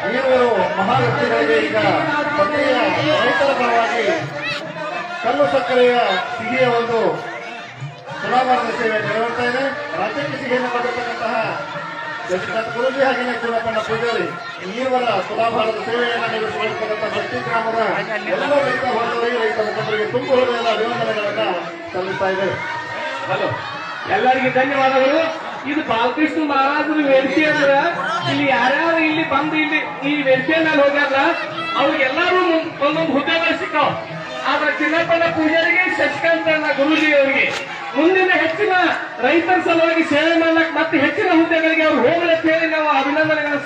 ಈರುವರು ಮಹಾವ್ಯಕ್ತಿಗಳಿಗೆ ಈಗ ಪತ್ರಿಯ ರೈತರ ಪರವಾಗಿ ಕಲ್ಲು ಸಕ್ಕರೆಯ ಸಿಹಿಯ ಒಂದು ತುಲಾಭಾರದ ಸೇವೆ ನೆರವೇರ್ತಾ ಇದೆ. ರಾಜ್ಯಕ್ಕೆ ಸಿಹಿಯನ್ನು ಕೊಟ್ಟಿರ್ತಕ್ಕಂತಹ ಶಶಿಕಾಂತ್ ಗುರೂಜಿ ಹಾಗೆಯೇ ಚೂಡಪ್ಪಣ್ಣ ಪೂಜಾರಿ ಈರುವರ ತುಲಾಭಾರದ ಸೇವೆಯನ್ನು ನಿರ್ವಹಿಸಿಕೊಳ್ಳತಕ್ಕಂಥ ಶಕ್ತಿ ಗ್ರಾಮದ ಎಲ್ಲ ರೈತ ಬಾಂಧವರಿಗೆ ರೈತ ಮುಖಂಡರಿಗೆ ತುಂಬ ಹೃದಯದ ಅಭಿನಂದನೆಗಳನ್ನ ಸಲ್ಲಿಸ್ತಾ ಇದೆ. ಹಲೋ, ಎಲ್ಲರಿಗೆ ಧನ್ಯವಾದಗಳು. ಇದು ಬಾಲಕೃಷ್ಣ ಮಹಾರಾಜರ ವೇದಿಕೆ ಅಂದ್ರ ಇಲ್ಲಿ ಯಾರ್ಯಾರು ಇಲ್ಲಿ ಬಂದು ಇಲ್ಲಿ ಈ ವೇದಿಕೆ ಮೇಲೆ ಹೋಗ್ಯಾರ ಅವ್ರಿಗೆಲ್ಲರೂ ಒಂದೊಂದು ಹುದ್ದೆಗಳು ಸಿಕ್ಕಾವ. ಆದ್ರೆ ಚಿನ್ನಪ್ಪನ ಪೂಜಾರಿಗೆ, ಶಶಿಕಾಂತ್ ಗುರೂಜಿ ಅವರಿಗೆ ಮುಂದಿನ ಹೆಚ್ಚಿನ ರೈತರ ಸಲುವಾಗಿ ಸೇವೆ ಮಾಡ್ಲಕ್ ಮತ್ತೆ ಹೆಚ್ಚಿನ ಹುದ್ದೆಗಳಿಗೆ ಅವ್ರು ಹೋಗ್ಲಂತ ಹೇಳಿ ನಾವು ಅಭಿನಂದನೆಗಳನ್ನು